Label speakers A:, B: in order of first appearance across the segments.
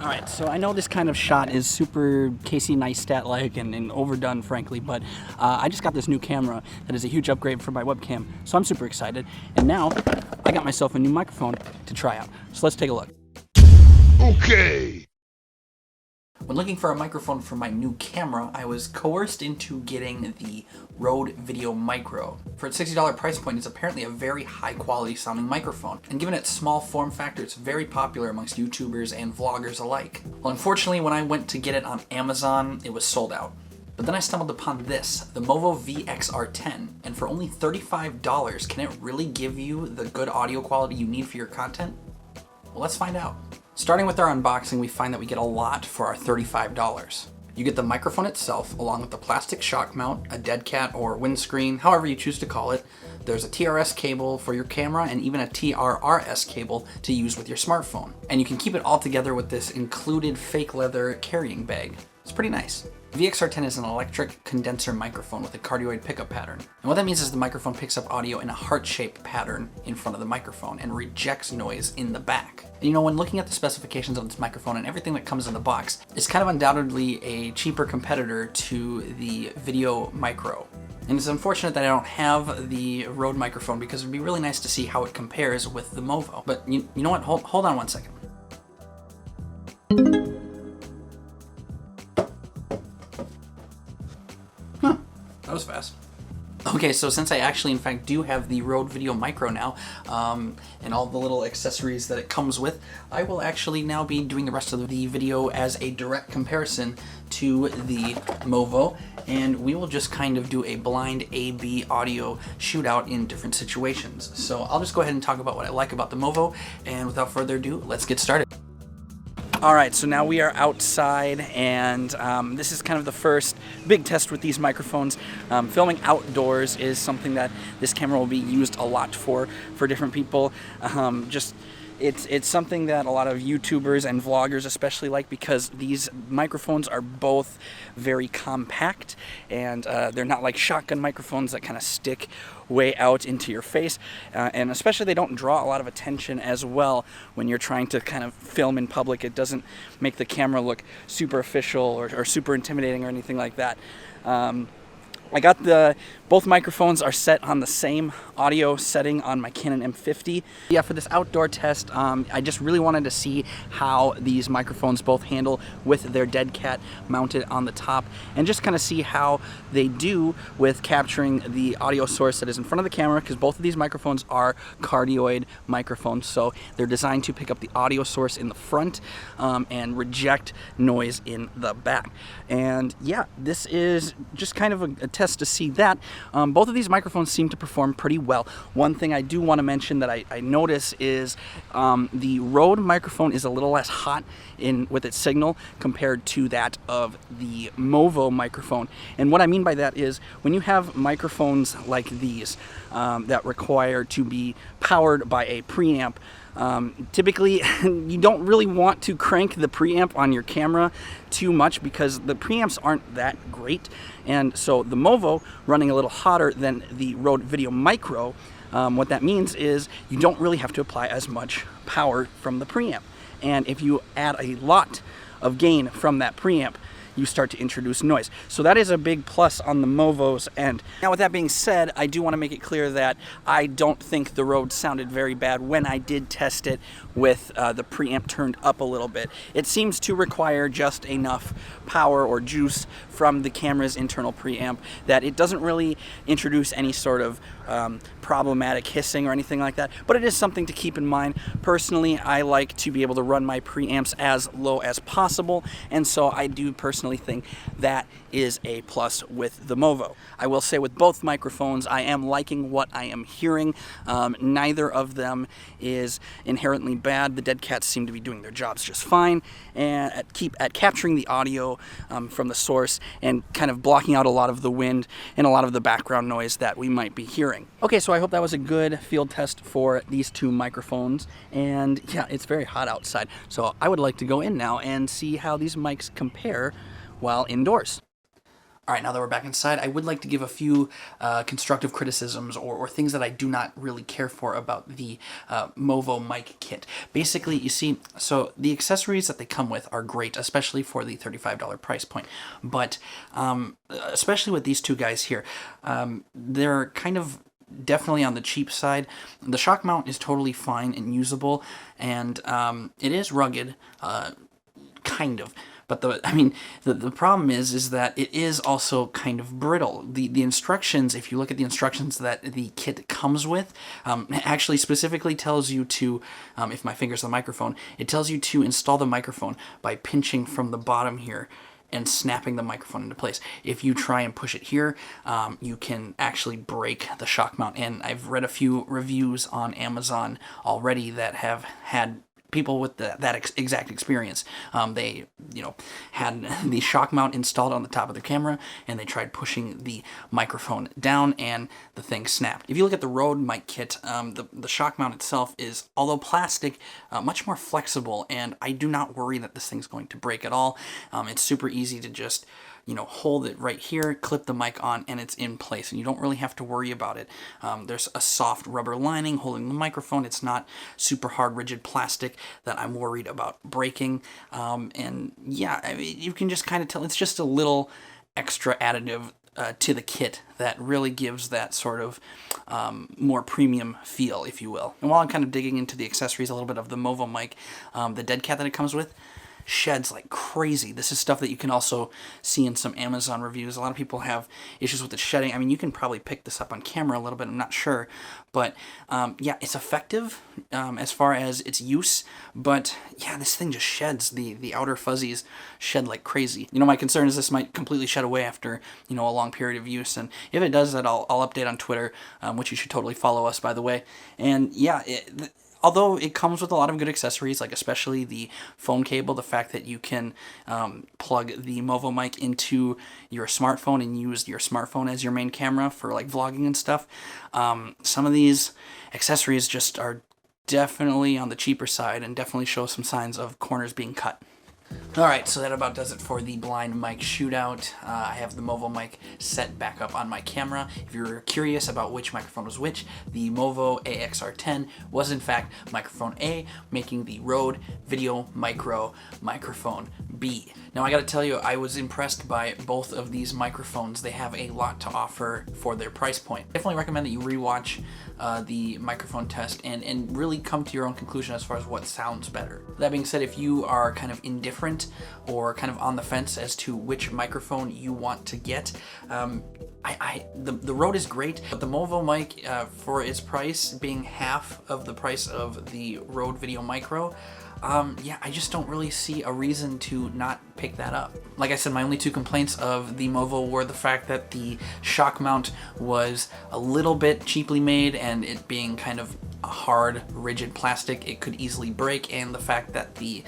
A: Alright, so I know this kind of shot is super Casey Neistat-like and overdone, frankly, but I just got this new camera that is a huge upgrade for my webcam, so I'm super excited. And now, I got myself a new microphone to try out. So let's take a look.
B: Okay!
A: When looking for a microphone for my new camera, I was coerced into getting the Rode Videomicro. For its $60 price point, it's apparently a very high quality sounding microphone, and given its small form factor, it's very popular amongst YouTubers and vloggers alike. Well, unfortunately, when I went to get it on Amazon, it was sold out. But then I stumbled upon this, the Movo VXR10, and for only $35, can it really give you the good audio quality you need for your content? Well, let's find out. Starting with our unboxing, we find that we get a lot for our $35. You get the microphone itself, along with the plastic shock mount, a dead cat or windscreen, however you choose to call it. There's a TRS cable for your camera and even a TRRS cable to use with your smartphone. And you can keep it all together with this included fake leather carrying bag. It's pretty nice. The VXR10 is an electric condenser microphone with a cardioid pickup pattern. And what that means is the microphone picks up audio in a heart-shaped pattern in front of the microphone and rejects noise in the back. And you know, when looking at the specifications of this microphone and everything that comes in the box, it's kind of undoubtedly a cheaper competitor to the Videomicro. And it's unfortunate that I don't have the Rode microphone because it'd be really nice to see how it compares with the Movo. But you know what? Hold on one second. That was fast. Okay, so since I actually in fact do have the Rode Videomicro now, and all the little accessories that it comes with, I will actually now be doing the rest of the video as a direct comparison to the Movo, and we will just kind of do a blind A/B audio shootout in different situations. So I'll just go ahead and talk about what I like about the Movo, and without further ado, let's get started. Alright, so now we are outside, and this is kind of the first big test with these microphones. Filming outdoors is something that this camera will be used a lot for different people. It's something that a lot of YouTubers and vloggers especially like because these microphones are both very compact, and they're not like shotgun microphones that kind of stick way out into your face, and especially they don't draw a lot of attention as well when you're trying to kind of film in public. It doesn't make the camera look super official or super intimidating or anything like that. I got both microphones are set on the same audio setting on my Canon M50. Yeah, for this outdoor test, I just really wanted to see how these microphones both handle with their dead cat mounted on the top, and just kind of see how they do with capturing the audio source that is in front of the camera, because both of these microphones are cardioid microphones, so they're designed to pick up the audio source in the front and reject noise in the back. And yeah, this is just kind of a test to see that. Both of these microphones seem to perform pretty well. One thing I do want to mention that I notice is the Rode microphone is a little less hot with its signal compared to that of the Movo microphone. And what I mean by that is when you have microphones like these that require to be powered by a preamp, typically you don't really want to crank the preamp on your camera too much because the preamps aren't that great. And so the Movo running a little hotter than the Rode Videomicro, what that means is you don't really have to apply as much power from the preamp. And if you add a lot of gain from that preamp, you start to introduce noise. So that is a big plus on the Movo's end. Now, with that being said, I do want to make it clear that I don't think the Rode sounded very bad when I did test it with the preamp turned up a little bit. It seems to require just enough power or juice from the camera's internal preamp that it doesn't really introduce any sort of problematic hissing or anything like that, but it is something to keep in mind. Personally, I like to be able to run my preamps as low as possible, and so I do personally think that is a plus with the Movo. I will say with both microphones, I am liking what I am hearing. Neither of them is inherently bad. The dead cats seem to be doing their jobs just fine and at capturing the audio from the source and kind of blocking out a lot of the wind and a lot of the background noise that we might be hearing. Okay, so I hope that was a good field test for these two microphones, and yeah, it's very hot outside, so I would like to go in now and see how these mics compare while indoors. All right, now that we're back inside, I would like to give a few constructive criticisms or things that I do not really care for about the Movo mic kit. Basically, you see, so the accessories that they come with are great, especially for the $35 price point. But especially with these two guys here, they're kind of definitely on the cheap side. The shock mount is totally fine and usable, and it is rugged, kind of. But the problem is that it is also kind of brittle. The instructions, if you look at the instructions that the kit comes with, actually specifically tells you to, if my finger's the microphone, it tells you to install the microphone by pinching from the bottom here and snapping the microphone into place. If you try and push it here, you can actually break the shock mount. And I've read a few reviews on Amazon already that have had people with that exact experience. They, had the shock mount installed on the top of their camera, and they tried pushing the microphone down, and the thing snapped. If you look at the Rode mic kit, the shock mount itself is, although plastic, much more flexible, and I do not worry that this thing's going to break at all. It's super easy to just hold it right here, clip the mic on, and it's in place, and you don't really have to worry about it. There's a soft rubber lining holding the microphone. It's not super hard, rigid plastic that I'm worried about breaking. And yeah, you can just kind of tell it's just a little extra additive to the kit that really gives that sort of more premium feel, if you will. And while I'm kind of digging into the accessories, a little bit of the Movo mic, the dead cat that it comes with sheds like crazy. This is stuff that you can also see in some Amazon reviews. A lot of people have issues with the shedding. I mean, you can probably pick this up on camera a little bit, I'm not sure. But yeah, it's effective as far as its use. But yeah, this thing just sheds. The outer fuzzies shed like crazy. My concern is this might completely shed away after, a long period of use. And if it does that, I'll update on Twitter, which you should totally follow us, by the way. And yeah, although it comes with a lot of good accessories, like especially the phone cable, the fact that you can plug the Movo mic into your smartphone and use your smartphone as your main camera for like vlogging and stuff. Some of these accessories just are definitely on the cheaper side and definitely show some signs of corners being cut. Alright, so that about does it for the blind mic shootout. I have the Movo mic set back up on my camera. If you're curious about which microphone was which, the Movo VXR10 was in fact microphone A, making the Rode Videomicro microphone B. Now I gotta tell you, I was impressed by both of these microphones. They have a lot to offer for their price point. Definitely recommend that you rewatch the microphone test and really come to your own conclusion as far as what sounds better. That being said, if you are kind of indifferent or kind of on the fence as to which microphone you want to get, the Rode is great, but the Movo mic, for its price being half of the price of the Rode Videomicro, yeah, I just don't really see a reason to not pick that up. Like I said, my only two complaints of the Movo were the fact that the shock mount was a little bit cheaply made, and it being kind of a hard, rigid plastic, it could easily break, and the fact that the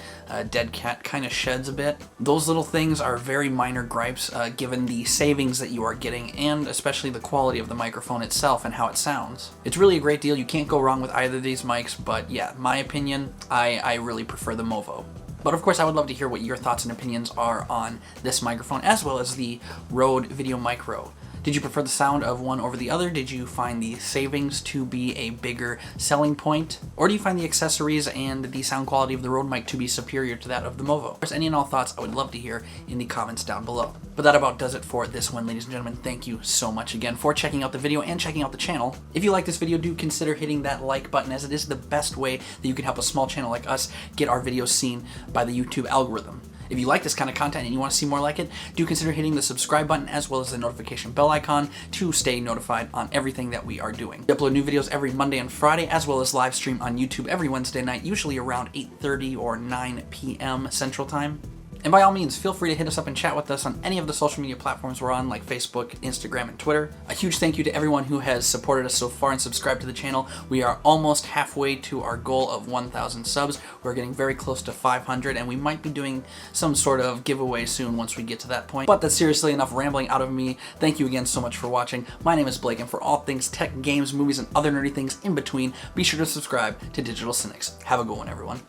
A: dead cat kind of sheds a bit. Those little things are very minor gripes given the savings that you are getting, and especially the quality of the microphone itself and how it sounds. It's really a great deal. You can't go wrong with either of these mics, but yeah, my opinion, I really prefer the Movo. But of course, I would love to hear what your thoughts and opinions are on this microphone, as well as the Rode Videomicro. Did you prefer the sound of one over the other? Did you find the savings to be a bigger selling point? Or do you find the accessories and the sound quality of the Rode mic to be superior to that of the Movo? Of course, any and all thoughts I would love to hear in the comments down below. But that about does it for this one, ladies and gentlemen. Thank you so much again for checking out the video and checking out the channel. If you like this video, do consider hitting that like button, as it is the best way that you can help a small channel like us get our videos seen by the YouTube algorithm. If you like this kind of content and you want to see more like it, do consider hitting the subscribe button as well as the notification bell icon to stay notified on everything that we are doing. We upload new videos every Monday and Friday, as well as live stream on YouTube every Wednesday night, usually around 8:30 or 9 p.m. Central Time. And by all means, feel free to hit us up and chat with us on any of the social media platforms we're on, like Facebook, Instagram, and Twitter. A huge thank you to everyone who has supported us so far and subscribed to the channel. We are almost halfway to our goal of 1,000 subs. We're getting very close to 500, and we might be doing some sort of giveaway soon once we get to that point. But that's seriously enough rambling out of me. Thank you again so much for watching. My name is Blake, and for all things tech, games, movies, and other nerdy things in between, be sure to subscribe to Digital Cynics. Have a good one, everyone.